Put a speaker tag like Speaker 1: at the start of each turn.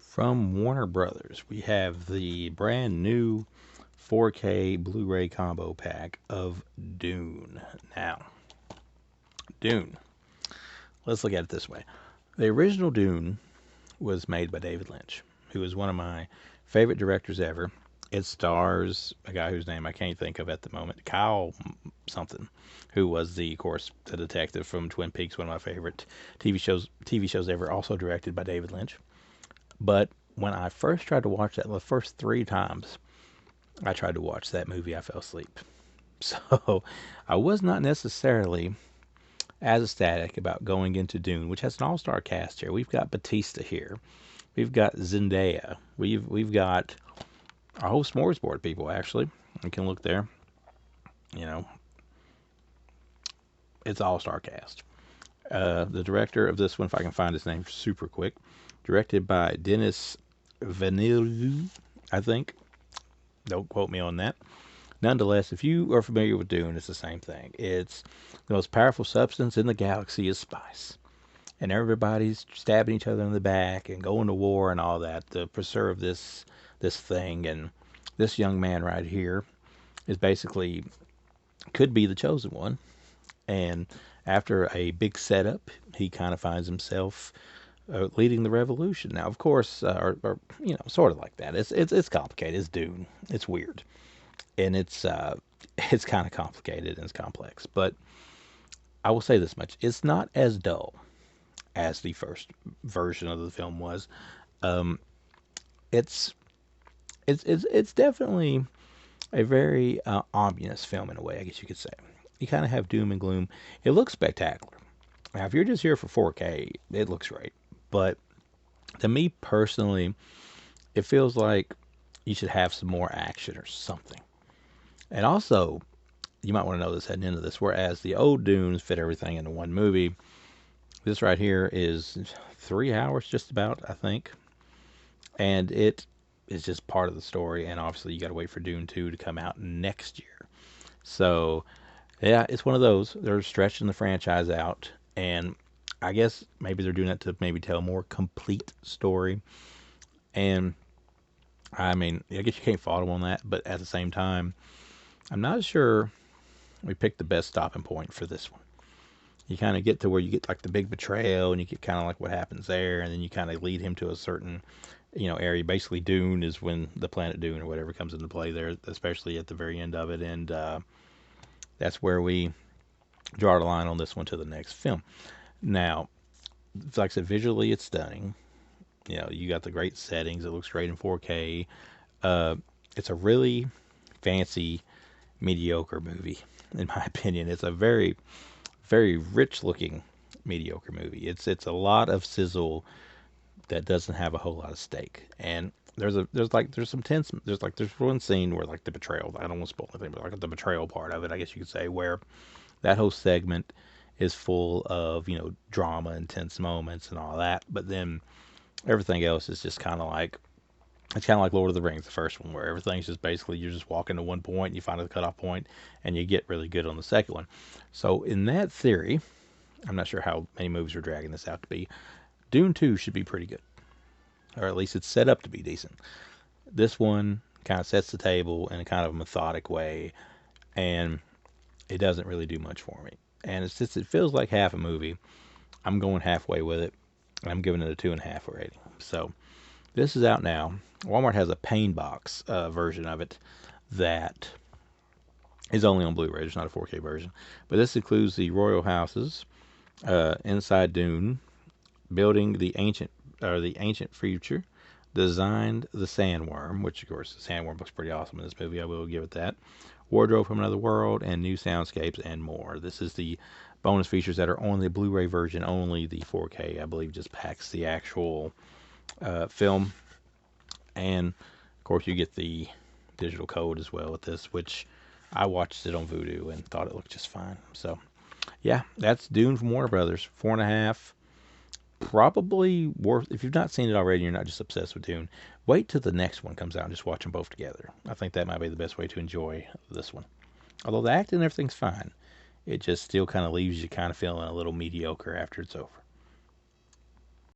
Speaker 1: From Warner Brothers, we have the brand new 4K Blu-ray combo pack of Dune. Now, Dune. Let's look at it this way. The original Dune was made by David Lynch, who is one of my favorite directors ever. It stars a guy whose name I can't think of at the moment, Kyle something, who was of course, the detective from Twin Peaks, one of my favorite TV shows ever, also directed by David Lynch. But when I first tried to watch that, the first 3 times I tried to watch that movie, I fell asleep. So I was not necessarily as ecstatic about going into Dune, which has an all-star cast here. We've got Bautista here. We've got Zendaya. We've got a whole smorgasbord people, actually. You can look there. You know, it's all-star cast. The director of this one, if I can find his name super quick, directed by Denis Villeneuve, I think. Don't quote me on that. Nonetheless, if you are familiar with Dune, it's the same thing. It's the most powerful substance in the galaxy is spice. And everybody's stabbing each other in the back and going to war and all that to preserve this thing. And this young man right here is basically could be the chosen one. And after a big setup, he kind of finds himself leading the revolution. Now, of course, or sort of like that. It's complicated. It's Dune. It's weird, and it's kind of complicated and it's complex. But I will say this much: it's not as dull as the first version of the film was. Um, it's it's definitely a very ominous film in a way, I guess you could say. You kind of have doom and gloom. It looks spectacular. Now, if you're just here for 4K, it looks great. But to me personally, it feels like you should have some more action or something. And also, you might want to know this heading into this, whereas the old Dunes fit everything into one movie, this right here is 3 hours just about, I think. And it is just part of the story. And obviously, you got to wait for Dune 2 to come out next year. So, yeah, it's one of those. They're stretching the franchise out. And I guess maybe they're doing that to maybe tell a more complete story. And I mean, I guess you can't fault them on that, but at the same time, I'm not sure we picked the best stopping point for this one. You kind of get to where you get like the big betrayal, and you get kind of like what happens there, and then you kind of lead him to a certain, area. Basically, Dune is when the planet Dune or whatever comes into play there, especially at the very end of it, and that's where we draw the line on this one to the next film. Now, like I said, visually it's stunning. You got the great settings. It looks great in 4K. It's a really fancy, mediocre movie, in my opinion. It's a very, very rich looking mediocre movie. It's a lot of sizzle that doesn't have a whole lot of steak. And there's some tense. There's one scene where like the betrayal. I don't want to spoil anything, but like the betrayal part of it, I guess you could say, where that whole segment is full of drama and tense moments and all that. But then everything else is just kind of like it's kind of like Lord of the Rings, the first one, where everything's just basically you're just walking to one point, you find the cutoff point, and you get really good on the second one. So in that theory, I'm not sure how many movies are dragging this out to be. Dune 2 should be pretty good, or at least it's set up to be decent. This one kind of sets the table in a kind of methodic way, and it doesn't really do much for me. And it feels like half a movie. I'm going halfway with it, and I'm giving it a 2.5 rating. So this is out now. Walmart has a pain box version of it that is only on Blu-ray. It's not a 4K version, but this includes the royal houses inside Dune, building the ancient future, designed the sandworm, which of course the sandworm looks pretty awesome in this movie. I will give it that. Wardrobe from another world and new soundscapes and more. This is the bonus features that are on the Blu-ray version only. The 4K, I believe, just packs the actual film. And of course, you get the digital code as well with this, which I watched it on Vudu and thought it looked just fine. So, yeah, that's Dune from Warner Brothers. 4.5. Probably worth, if you've not seen it already, you're not just obsessed with Dune, wait till the next one comes out and just watch them both together. I think that might be the best way to enjoy this one. Although the acting and everything's fine, it just still kind of leaves you kind of feeling a little mediocre after it's over.